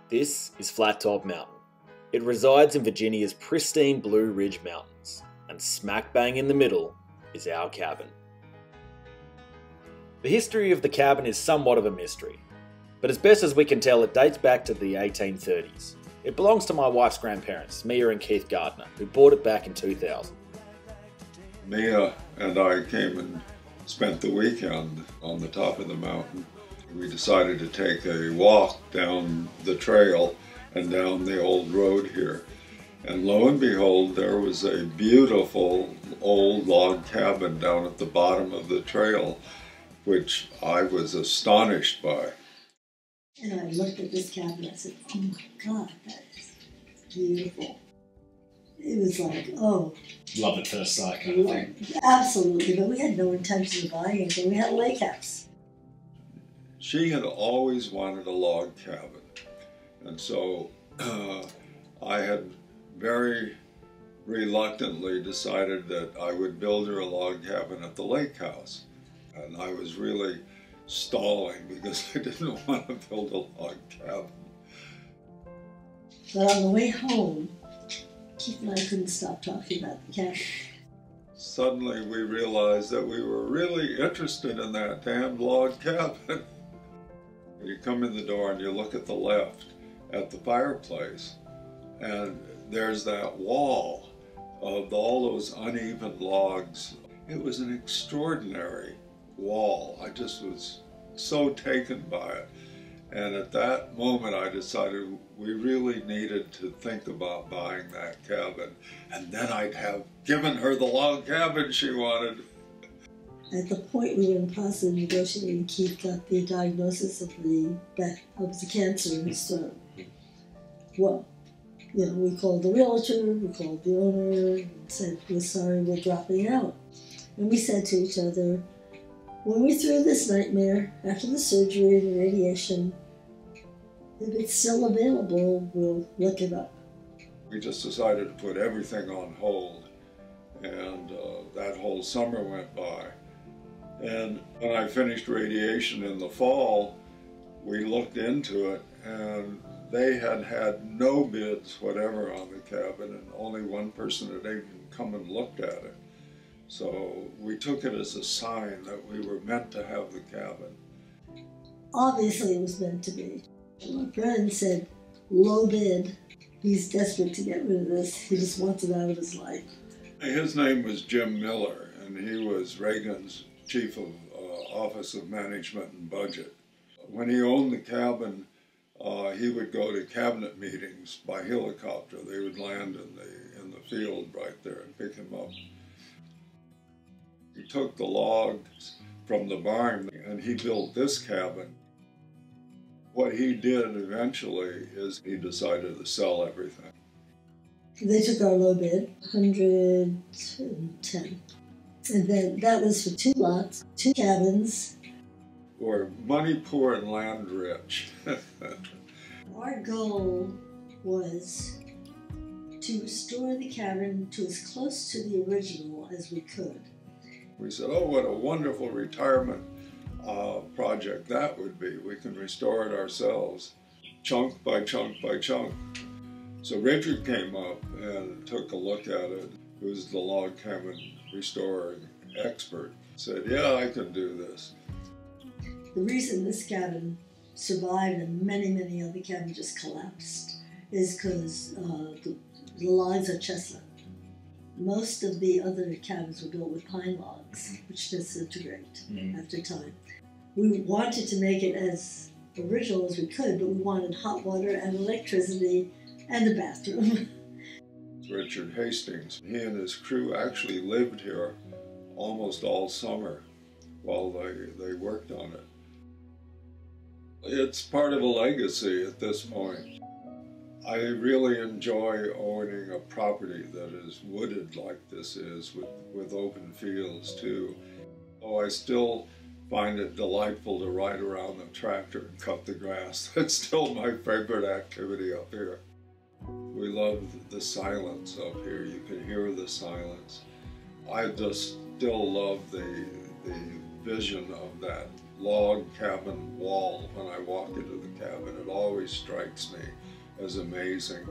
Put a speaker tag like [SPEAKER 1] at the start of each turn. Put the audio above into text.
[SPEAKER 1] This is Flattop Mountain. It resides in Virginia's pristine Blue Ridge Mountains, and smack bang in the middle is our cabin. The history of the cabin is somewhat of a mystery, but as best as we can tell, it dates back to the 1830s. It belongs to my wife's grandparents, Mia and Keith Gardner, who bought it back in 2000.
[SPEAKER 2] Mia and I came and spent the weekend on the top of the mountain. We decided to take a walk down the trail and down the old road here. And lo and behold, there was a beautiful old log cabin down at the bottom of the trail, which I was astonished by.
[SPEAKER 3] And I looked at this cabin and I said, oh my God, that is beautiful. It was like, oh.
[SPEAKER 4] Love at first sight kind of thing.
[SPEAKER 3] Absolutely, but we had no intention of buying anything. We had a lake house.
[SPEAKER 2] She had always wanted a log cabin. And so I had very reluctantly decided that I would build her a log cabin at the lake house. And I was really stalling because I didn't want to build a log cabin.
[SPEAKER 3] But on the way home, Keith and I couldn't stop talking about the cabin.
[SPEAKER 2] Suddenly we realized that we were really interested in that damn log cabin. You come in the door and you look at the left at the fireplace, and there's that wall of all those uneven logs. It was an extraordinary wall. I just was so taken by it. And at that moment I decided we really needed to think about buying that cabin. And then I'd have given her the log cabin she wanted.
[SPEAKER 3] At the point we were in the process of negotiating, Keith got the diagnosis of the cancer in his throat. Well, you know, we called the realtor, we called the owner, and said, we're sorry, we're dropping out. And we said to each other, when we're through this nightmare, after the surgery and the radiation, if it's still available, we'll look it up.
[SPEAKER 2] We just decided to put everything on hold, and that whole summer went by. And when I finished radiation in the fall, we looked into it, and they had had no bids whatever on the cabin, and only one person had even come and looked at it. So we took it as a sign that we were meant to have the cabin.
[SPEAKER 3] Obviously it was meant to be. My friend said, low bid. He's desperate to get rid of this. He just wants it out of his life.
[SPEAKER 2] His name was Jim Miller, and he was Reagan's chief of Office of Management and Budget. When he owned the cabin, he would go to cabinet meetings by helicopter. They would land in the field right there and pick him up. He took the logs from the barn and he built this cabin. What he did eventually is he decided to sell everything.
[SPEAKER 3] They took our low bid, 110. And then that was for 2 lots, 2 cabins.
[SPEAKER 2] We're money poor and land rich.
[SPEAKER 3] Our goal was to restore the cabin to as close to the original as we could.
[SPEAKER 2] We said, oh, what a wonderful retirement project that would be. We can restore it ourselves, chunk by chunk by chunk. So Richard came up and took a look at it, who's the log cabin restoring expert. Said, yeah, I can do this.
[SPEAKER 3] The reason this cabin survived and many, many other cabins just collapsed is because the logs are chestnut. Most of the other cabins were built with pine logs, which disintegrate after time. We wanted to make it as original as we could, but we wanted hot water and electricity and a bathroom.
[SPEAKER 2] Richard Hastings, he and his crew actually lived here almost all summer while they worked on it. It's part of a legacy at this point. I really enjoy owning a property that is wooded like this is, with open fields too. Oh, I still find it delightful to ride around the tractor and cut the grass. That's still my favorite activity up here. We love the silence up here. You can hear the silence. I just still love the vision of that log cabin wall when I walk into the cabin. It always strikes me as amazing.